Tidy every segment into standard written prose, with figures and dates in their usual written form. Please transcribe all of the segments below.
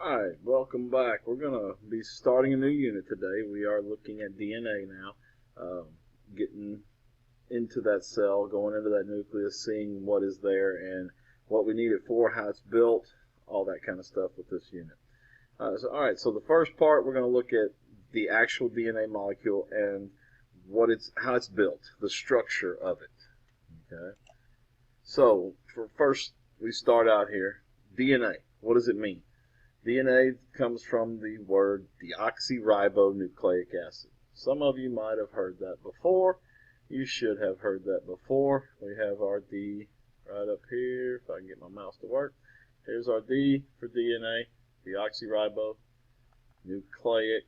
Alright, welcome back. We're going to be starting a new unit today. We are looking at DNA now, getting into that cell, going into that nucleus, seeing what is there and what we need it for, how it's built, all that kind of stuff with this unit. Alright, so the first part we're going to look at the actual DNA molecule and how it's built, the structure of it. Okay. So, first we start out here, DNA. What does it mean? DNA comes from the word deoxyribonucleic acid. Some of you might have heard that before. You should have heard that before. We have our D right up here, if I can get my mouse to work. Here's our D for DNA, deoxyribonucleic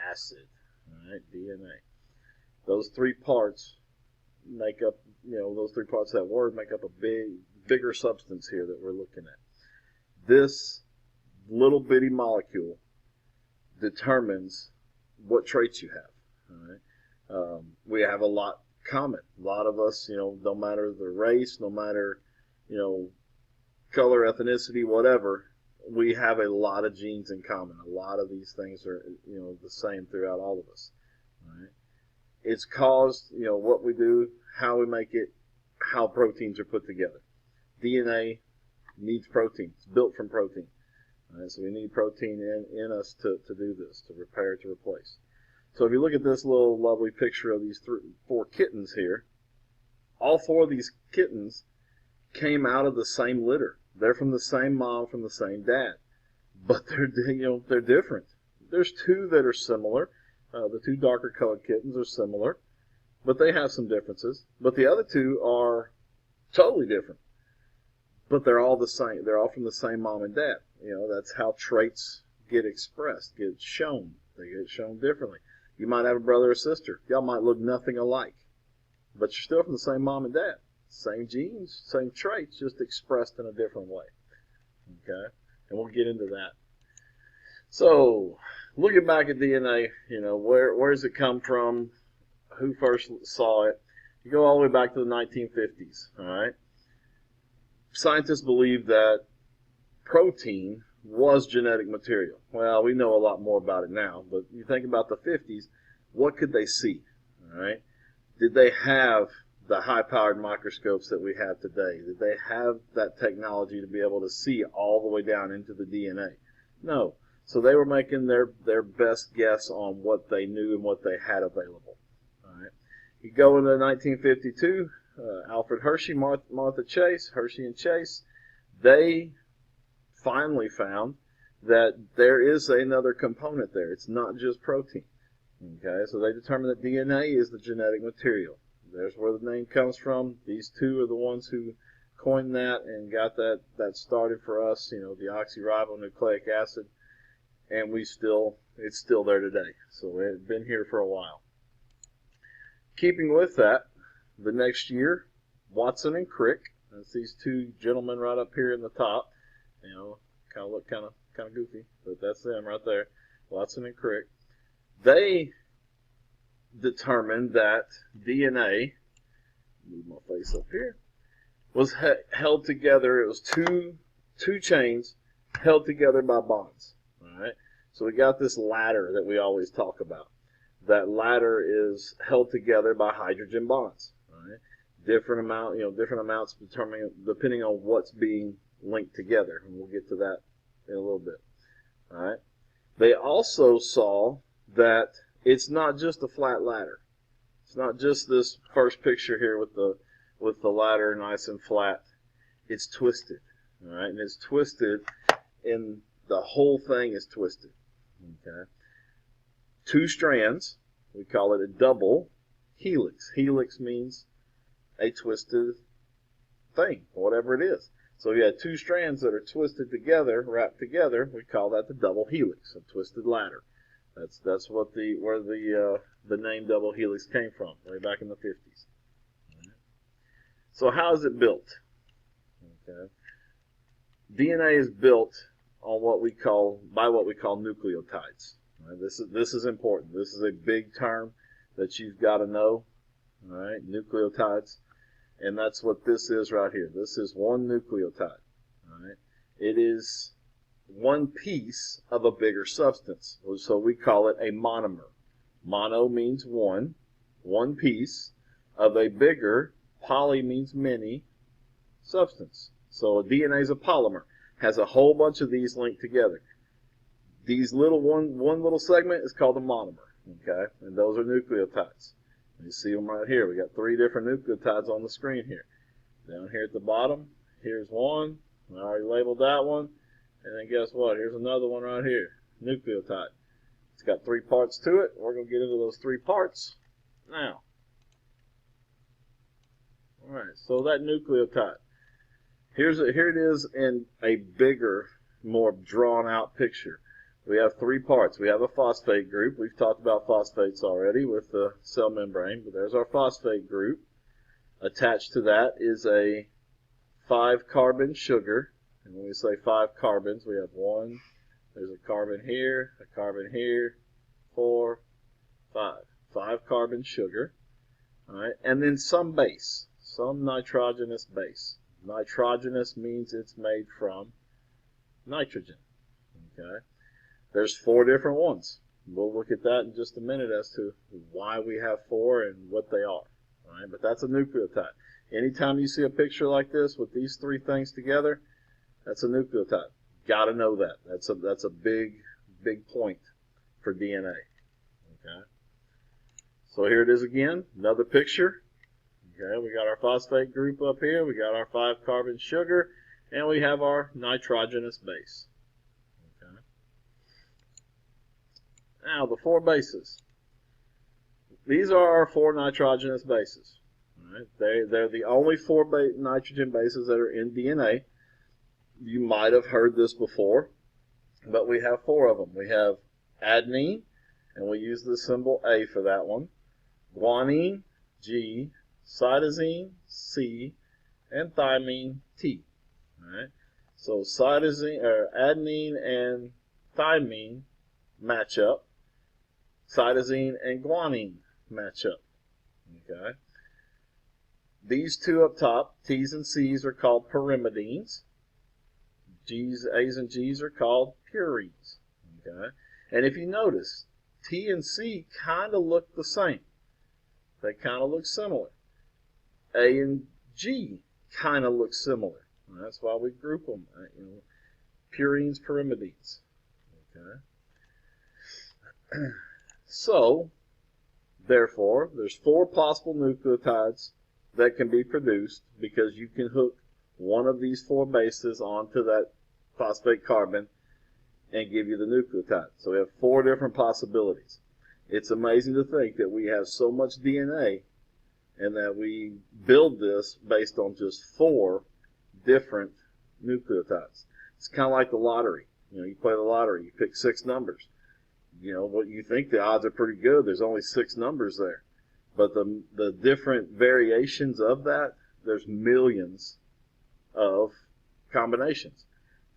acid. All right, DNA. Those three parts make up, those three parts of that word make up a bigger substance here that we're looking at. This little bitty molecule determines what traits you have. All right? We have a lot common. A lot of us, no matter the race, no matter, color, ethnicity, whatever, we have a lot of genes in common. A lot of these things are, the same throughout all of us. All right? It's caused, what we do, how we make it, how proteins are put together. DNA needs protein. It's built from protein. All right, so we need protein in us to do this, to repair, to replace. So if you look at this little lovely picture of these four kittens here, all four of these kittens came out of the same litter. They're from the same mom, from the same dad, but they're different. There's two that are similar. The two darker colored kittens are similar, but they have some differences. But the other two are totally different. But they're all the same. They're all from the same mom and dad. That's how traits get expressed, get shown. They get shown differently. You might have a brother or sister. Y'all might look nothing alike, but you're still from the same mom and dad. Same genes, same traits, just expressed in a different way. Okay? And we'll get into that. So, looking back at DNA, where does it come from? Who first saw it? You go all the way back to the 1950s, all right? Scientists believe that protein was genetic material. Well, we know a lot more about it now, but you think about the 50s, what could they see? All right? Did they have the high-powered microscopes that we have today? Did they have that technology to be able to see all the way down into the DNA? No. So they were making their best guess on what they knew and what they had available. All right? You go into 1952, Alfred Hershey, Martha Chase, Hershey and Chase, they finally found that there is another component there. It's not just protein. Okay, so they determined that DNA is the genetic material. There's where the name comes from. These two are the ones who coined that and got that started for us, deoxyribonucleic acid, and it's still there today. So it's been here for a while. Keeping with that, the next year, Watson and Crick, that's these two gentlemen right up here in the top, kind of look kind of goofy, but that's them right there, Watson and Crick. They determined that DNA, move my face up here, was held together. It was two chains held together by bonds. All right, so we got this ladder that we always talk about. That ladder is held together by hydrogen bonds. Right? Different amounts depending on what's being linked together, and we'll get to that in a little bit. All right. They also saw that it's not just a flat ladder. It's not just this first picture here with the ladder nice and flat. It's twisted. All right, and it's twisted, and the whole thing is twisted. Okay. Two strands. We call it a double helix. Helix means a twisted thing, whatever it is. So you have two strands that are twisted together, wrapped together. We call that the double helix, a twisted ladder. That's where the name double helix came from, way back in the 50s. Right. So how is it built? Okay. DNA is built on what we call nucleotides. Right. This is important. This is a big term that you've got to know. All right, nucleotides. And that's what this is right here. This is one nucleotide. All right. It is one piece of a bigger substance. So we call it a monomer. Mono means one piece of a bigger, poly means many, substance. So a DNA is a polymer, has a whole bunch of these linked together. These little one little segment is called a monomer, okay? And those are nucleotides. You see them right here. We got 3 different nucleotides on the screen here. Down here at the bottom, here's one. I already labeled that one. And then guess what? Here's another one right here, nucleotide. It's got 3 parts to it. We're going to get into those 3 parts now. All right, so that nucleotide. Here it is in a bigger, more drawn out picture. We have 3 parts. We have a phosphate group. We've talked about phosphates already with the cell membrane, but there's our phosphate group. Attached to that is a 5-carbon sugar. And when we say 5 carbons, we have 1, there's a carbon here, 4, 5. 5-carbon sugar. All right, and then some base, some nitrogenous base. Nitrogenous means it's made from nitrogen. Okay, there's 4 different ones. We'll look at that in just a minute as to why we have 4 and what they are. All right, but that's a nucleotide. Anytime you see a picture like this with these 3 things together, that's a nucleotide. Got to know that. That's a big point for DNA. Okay. So here it is again, another picture. Okay, we got our phosphate group up here, we got our 5-carbon sugar, and we have our nitrogenous base. Okay. Now the 4 bases. These are our 4 nitrogenous bases. All right. They're the only 4 nitrogen bases that are in DNA. You might have heard this before, but we have 4 of them. We have adenine, and we use the symbol A for that one. Guanine, G. Cytosine, C. And thymine, T. All right. So cytosine, or adenine and thymine match up. Cytosine and guanine match up. Okay. These 2 up top, T's and C's, are called pyrimidines. G's, A's, and G's are called purines. Okay? And if you notice, T and C kind of look the same. They kind of look similar. A and G kind of look similar. And that's why we group them. Purines, pyrimidines. Okay? So, therefore, there's 4 possible nucleotides that can be produced because you can hook one of these 4 bases onto that phosphate carbon and give you the nucleotide. So we have 4 different possibilities. It's amazing to think that we have so much DNA and that we build this based on just 4 different nucleotides. It's kind of like the lottery. You play the lottery, you pick 6 numbers. What you think the odds are pretty good. There's only 6 numbers there. But the different variations of that, there's millions of combinations.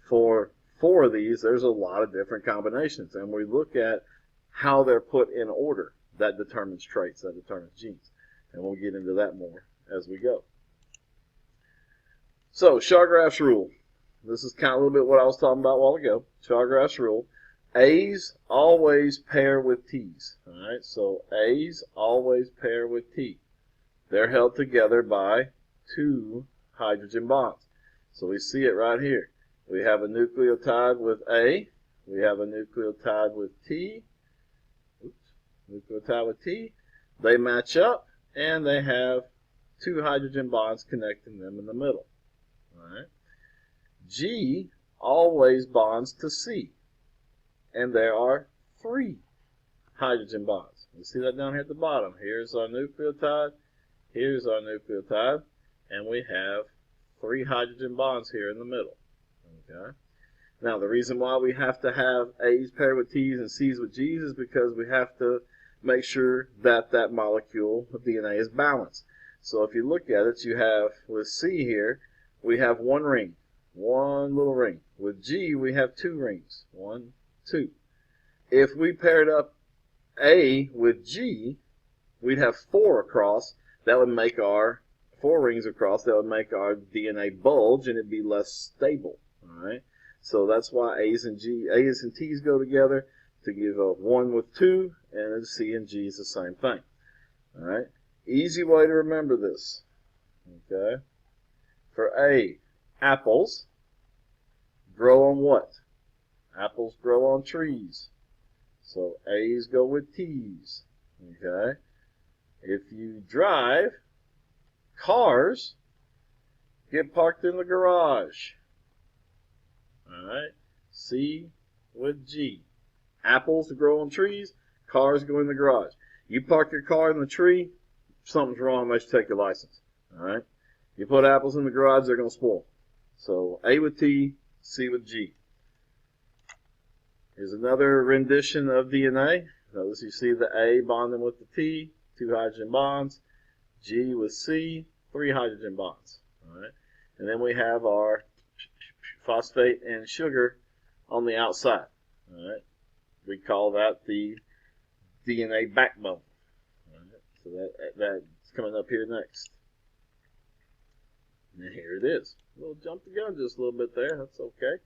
For 4 of these, there's a lot of different combinations, and we look at how they're put in order. That determines traits, that determines genes, and we'll get into that more as we go. So, Chargaff's rule. This is kind of a little bit what I was talking about a while ago. Chargaff's rule. A's always pair with T's. All right, so A's always pair with T. They're held together by 2 hydrogen bonds. So we see it right here. We have a nucleotide with A. We have a nucleotide with T. Nucleotide with T. They match up, and they have 2 hydrogen bonds connecting them in the middle. All right. G always bonds to C, and there are 3 hydrogen bonds. You see that down here at the bottom. Here's our nucleotide. Here's our nucleotide, and we have 3 hydrogen bonds here in the middle. Okay. Now, the reason why we have to have A's paired with T's and C's with G's is because we have to make sure that that molecule of DNA is balanced. So if you look at it, you have, with C here, we have 1 ring, 1 little ring. With G, we have 2 rings, 1, 2. If we paired up A with G, we'd have 4 across. That would make our 4 rings across. That would make our DNA bulge, and it'd be less stable. All right. So that's why A's and T's go together to give a 1 with 2, and then C and G is the same thing. All right, easy way to remember this. Okay, for A, apples grow on what? Apples grow on trees. So A's go with T's. Okay, if you drive, cars get parked in the garage. All right, C with G. Apples grow on trees, cars go in the garage. You park your car in the tree, something's wrong, unless you take your license. All right, you put apples in the garage, they're going to spoil. So A with T, C with G. Here's another rendition of DNA. Notice you see the A bonding with the T, 2 hydrogen bonds. G with C, 3 hydrogen bonds. All right, and then we have our phosphate and sugar on the outside. All right, we call that the DNA backbone. All right, so that's coming up here next. And here it is. A little jump the gun just a little bit there. That's okay.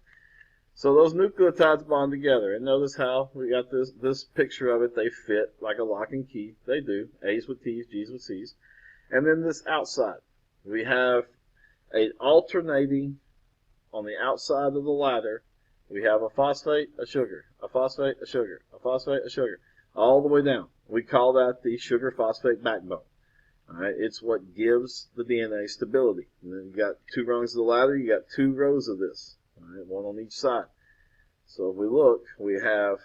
So those nucleotides bond together, and notice how we got this picture of it. They fit like a lock and key. They do. A's with T's, G's with C's. And then this outside, we have a alternating on the outside of the ladder. We have a phosphate, a sugar, a phosphate, a sugar, a phosphate, a sugar, all the way down. We call that the sugar-phosphate backbone. All right, it's what gives the DNA stability. And then you got 2 rungs of the ladder. You got 2 rows of this. All right, 1 on each side. So if we look, we have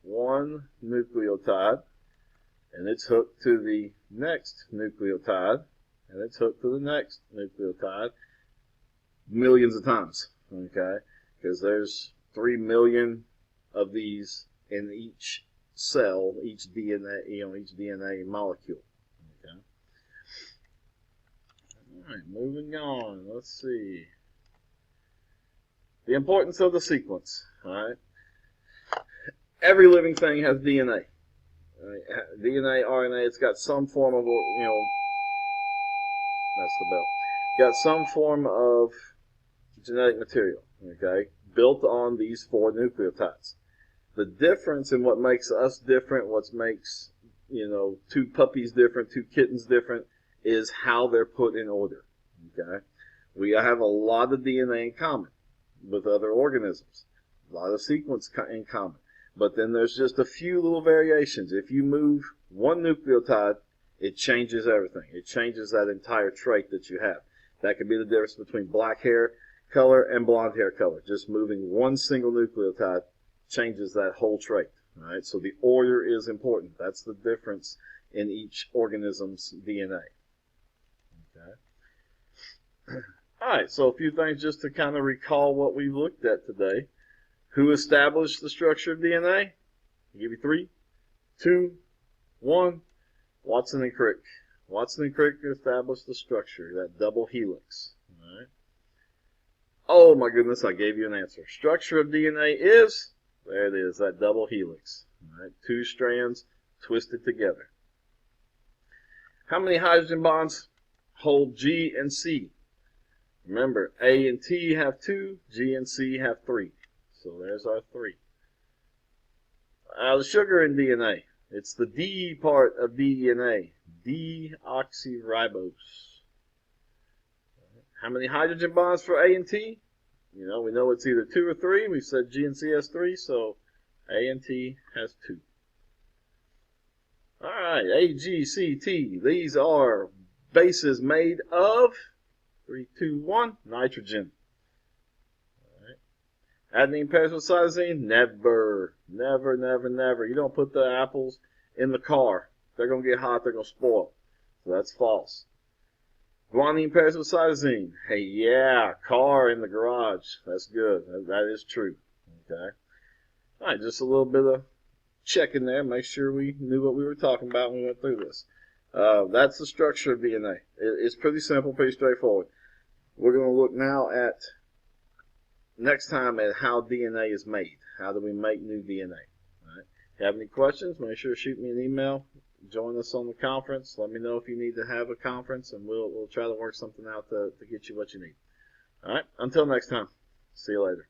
1 nucleotide, and it's hooked to the next nucleotide, and it's hooked to the next nucleotide millions of times, okay? Because there's 3 million of these in each cell, each DNA, each DNA molecule, okay? All right, moving on. Let's see. The importance of the sequence, all right? Every living thing has DNA. Right? DNA, RNA, it's got some form of, that's the bell. Got some form of genetic material, okay, built on these 4 nucleotides. The difference in what makes us different, what makes, 2 puppies different, 2 kittens different, is how they're put in order, okay? We have a lot of DNA in common with other organisms, a lot of sequence in common. But then there's just a few little variations. If you move 1 nucleotide, it changes everything. It changes that entire trait that you have. That could be the difference between black hair color and blonde hair color. Just moving 1 single nucleotide changes that whole trait. All right, so the order is important. That's the difference in each organism's DNA. Okay. All right, so a few things just to kind of recall what we looked at today. Who established the structure of DNA? I'll give you 3, 2, 1. Watson and Crick. Watson and Crick established the structure, that double helix. All right. Oh my goodness, I gave you an answer. Structure of DNA is, there it is, that double helix. All right, 2 strands twisted together. How many hydrogen bonds hold G and C? Remember, A and T have 2, G and C have 3. So there's our 3. The sugar in DNA. It's the D part of DNA. Deoxyribose. How many hydrogen bonds for A and T? We know it's either 2 or 3. We said G and C has 3, so A and T has 2. All right, A, G, C, T. These are bases made of 3, 2, 1, nitrogen. Adenine pairs with cytosine? Never. Never, never, never. You don't put the apples in the car. They're going to get hot. They're going to spoil. So that's false. Guanine pairs with cytosine? Hey, yeah, car in the garage. That's good. That is true. Okay. All right, just a little bit of checking there. Make sure we knew what we were talking about when we went through this. That's the structure of DNA. It's pretty simple, pretty straightforward. We're going to look now at next time at how DNA is made. How do we make new DNA? All right. If you have any questions, make sure to shoot me an email. Join us on the conference. Let me know if you need to have a conference, and we'll try to work something out to get you what you need. All right. Until next time. See you later.